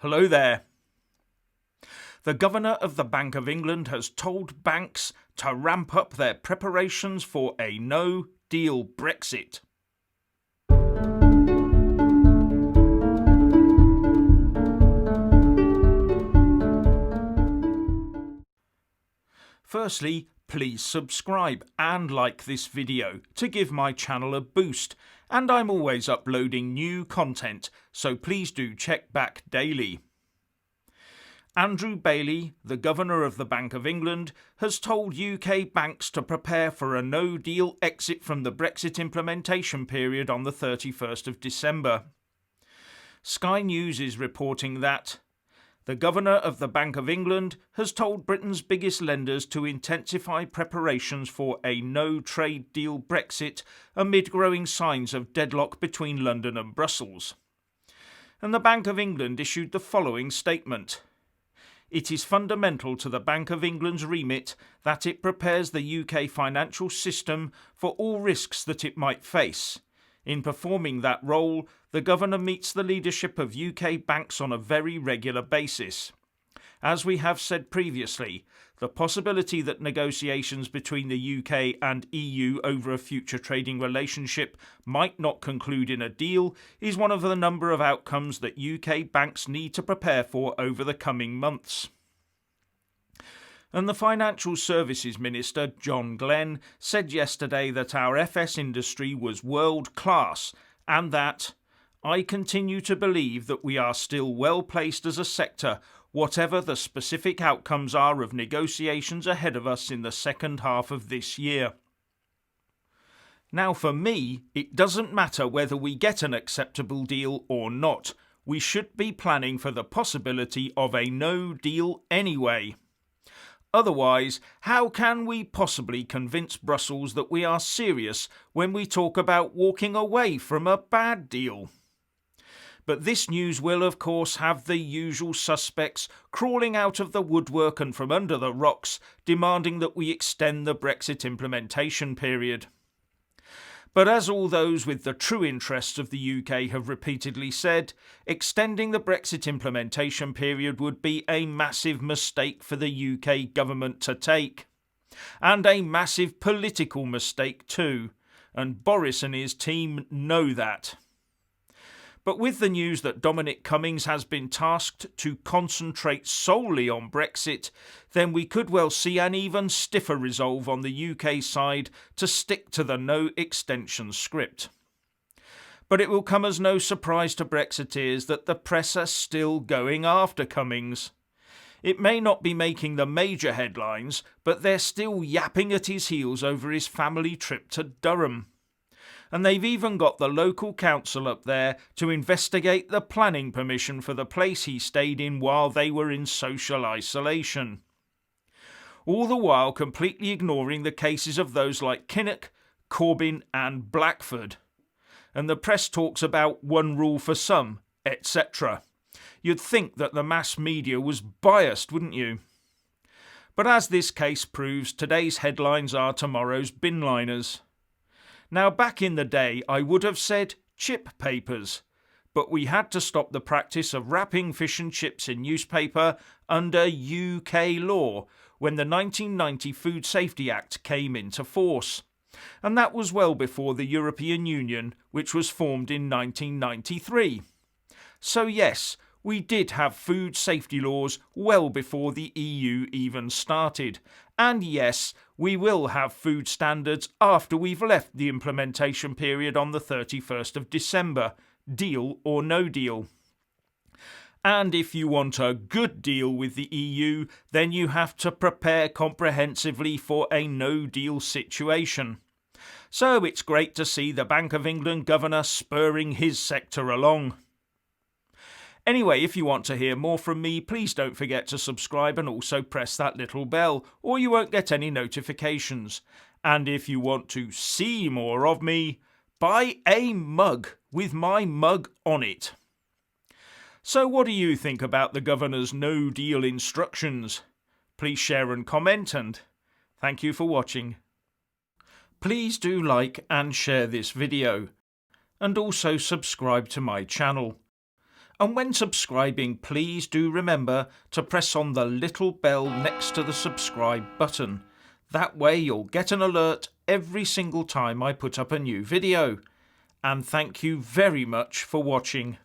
Hello there. The Governor of the Bank of England has told banks to ramp up their preparations for a no-deal Brexit. Firstly, please subscribe and like this video to give my channel a boost, and I'm always uploading new content, so please do check back daily. Andrew Bailey, the Governor of the Bank of England, has told UK banks to prepare for a no-deal exit from the Brexit implementation period on the 31st of December. Sky News is reporting that the Governor of the Bank of England has told Britain's biggest lenders to intensify preparations for a no-trade deal Brexit amid growing signs of deadlock between London and Brussels. And the Bank of England issued the following statement. It is fundamental to the Bank of England's remit that it prepares the UK financial system for all risks that it might face. In performing that role, the Governor meets the leadership of UK banks on a very regular basis. As we have said previously, the possibility that negotiations between the UK and EU over a future trading relationship might not conclude in a deal is one of the number of outcomes that UK banks need to prepare for over the coming months. And the Financial Services Minister, John Glenn, said yesterday that our FS industry was world-class and that, I continue to believe that we are still well placed as a sector, whatever the specific outcomes are of negotiations ahead of us in the second half of this year. Now for me, it doesn't matter whether we get an acceptable deal or not. We should be planning for the possibility of a no deal anyway. Otherwise, how can we possibly convince Brussels that we are serious when we talk about walking away from a bad deal? But this news will, of course, have the usual suspects crawling out of the woodwork and from under the rocks, demanding that we extend the Brexit implementation period. But as all those with the true interests of the UK have repeatedly said, extending the Brexit implementation period would be a massive mistake for the UK government to take. And a massive political mistake too. And Boris and his team know that. But with the news that Dominic Cummings has been tasked to concentrate solely on Brexit, then we could well see an even stiffer resolve on the UK side to stick to the no extension script. But it will come as no surprise to Brexiteers that the press are still going after Cummings. It may not be making the major headlines, but they're still yapping at his heels over his family trip to Durham. And they've even got the local council up there to investigate the planning permission for the place he stayed in while they were in social isolation. All the while completely ignoring the cases of those like Kinnock, Corbyn and Blackford. And the press talks about one rule for some, etc. You'd think that the mass media was biased, wouldn't you? But as this case proves, today's headlines are tomorrow's binliners. Now back in the day I would have said chip papers, but we had to stop the practice of wrapping fish and chips in newspaper under UK law when the 1990 Food Safety Act came into force. And that was well before the European Union, which was formed in 1993. So yes, we did have food safety laws well before the EU even started. And yes, we will have food standards after we've left the implementation period on the 31st of December, deal or no deal. And if you want a good deal with the EU, then you have to prepare comprehensively for a no-deal situation. So it's great to see the Bank of England Governor spurring his sector along. Anyway, if you want to hear more from me, please don't forget to subscribe and also press that little bell, or you won't get any notifications. And if you want to see more of me, buy a mug with my mug on it. So what do you think about the Governor's no-deal instructions? Please share and comment, and thank you for watching. Please do like and share this video, and also subscribe to my channel. And when subscribing, please do remember to press on the little bell next to the subscribe button. That way you'll get an alert every single time I put up a new video. And thank you very much for watching.